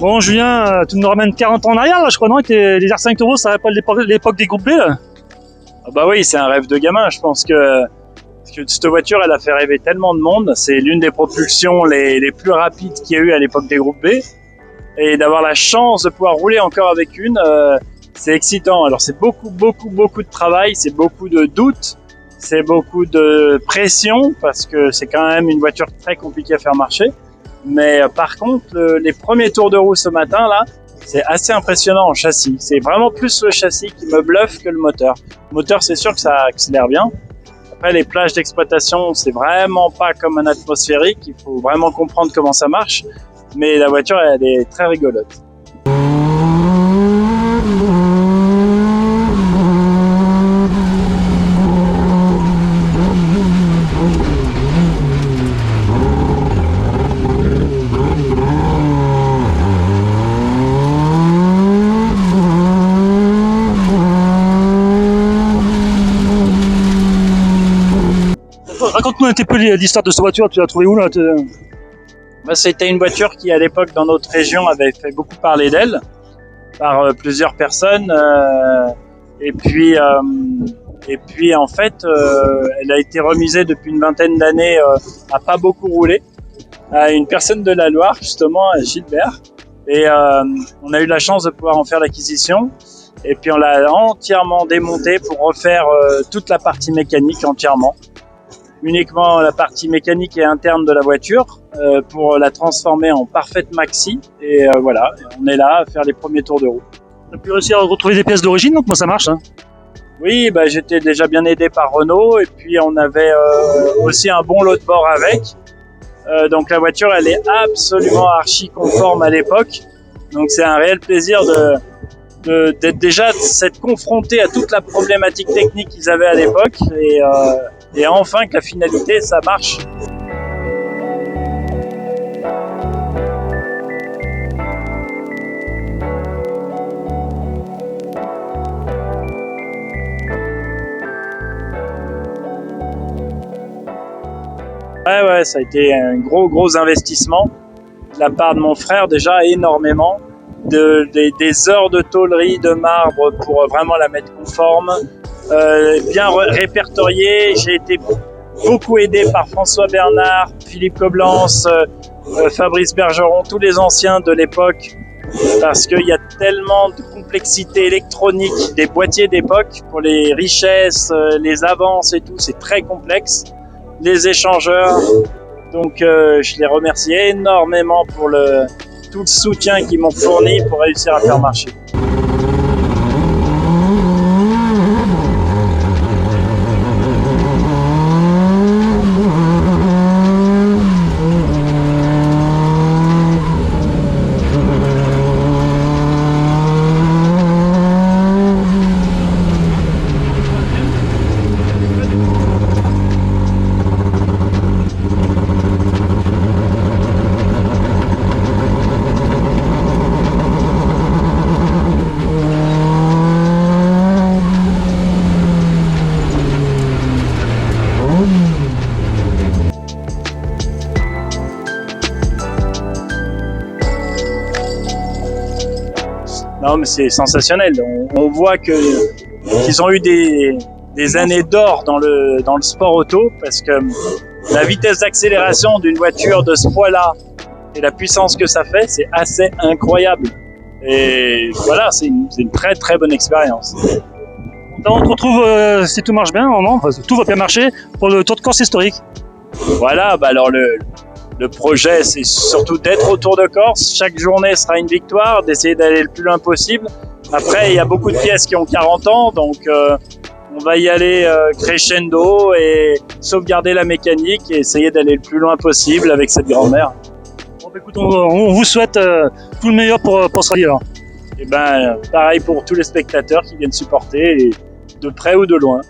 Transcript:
Bon, Julien, tu nous ramènes 40 ans en arrière, là, je crois, non? Les R5 Turbo, ça rappelle l'époque des groupes B, là? Ah bah oui, c'est un rêve de gamin. Je pense que cette voiture, elle a fait rêver tellement de monde. C'est l'une des propulsions les plus rapides qu'il y a eu à l'époque des groupes B. Et d'avoir la chance de pouvoir rouler encore avec une, c'est excitant. Alors c'est beaucoup de travail, c'est beaucoup de doutes, c'est beaucoup de pression parce que c'est quand même une voiture très compliquée à faire marcher. Mais par contre, les premiers tours de roue ce matin là, c'est assez impressionnant en châssis. C'est vraiment plus le châssis qui me bluffe que le moteur. Le moteur, c'est sûr que ça accélère bien. Après, les plages d'exploitation, c'est vraiment pas comme un atmosphérique. Il faut vraiment comprendre comment ça marche. Mais la voiture, elle est très rigolote. Raconte-nous un petit peu l'histoire de cette voiture, tu l'as trouvée où là? C'était une voiture qui, à l'époque, dans notre région, avait fait beaucoup parler d'elle par plusieurs personnes. Et puis, en fait, elle a été remisée depuis une vingtaine d'années à pas beaucoup rouler à une personne de la Loire, justement, à Gilbert. Et on a eu la chance de pouvoir en faire l'acquisition. Et puis, on l'a entièrement démontée pour refaire toute la partie mécanique entièrement. Uniquement la partie mécanique et interne de la voiture pour la transformer en parfaite maxi. Et voilà, on est là à faire les premiers tours de roue. Tu as pu réussir à retrouver des pièces d'origine, donc comment ça marche hein? Oui, j'étais déjà bien aidé par Renault et puis on avait aussi un bon lot de bord avec. Donc la voiture, elle est absolument archi conforme à l'époque. Donc c'est un réel plaisir d'être déjà s'être confronté à toute la problématique technique qu'ils avaient à l'époque et enfin que la finalité ça marche. Ouais, ça a été un gros investissement de la part de mon frère, déjà énormément. Des heures de tôlerie de marbre pour vraiment la mettre conforme, bien répertoriée. J'ai été beaucoup aidé par François Bernard, Philippe Coblence, Fabrice Bergeron, tous les anciens de l'époque, parce qu'il y a tellement de complexité électronique des boîtiers d'époque pour les richesses, les avances et tout, c'est très complexe. Les échangeurs, donc je les remercie énormément pour tout le soutien qu'ils m'ont fourni pour réussir à faire marcher. Non, mais c'est sensationnel. On voit qu'ils ont eu des années d'or dans le sport auto parce que la vitesse d'accélération d'une voiture de ce poids-là et la puissance que ça fait, c'est assez incroyable. Et voilà, c'est une très bonne expérience. On te retrouve, si tout marche bien, tout va bien marcher pour le Tour de Corse historique. Voilà, alors le projet, c'est surtout d'être au Tour de Corse. Chaque journée sera une victoire, d'essayer d'aller le plus loin possible. Après, il y a beaucoup de pièces qui ont 40 ans, donc on va y aller crescendo et sauvegarder la mécanique et essayer d'aller le plus loin possible avec cette grand-mère. Bon, écoute, on vous souhaite tout le meilleur pour ce rallye alors. Et pareil pour tous les spectateurs qui viennent supporter, de près ou de loin.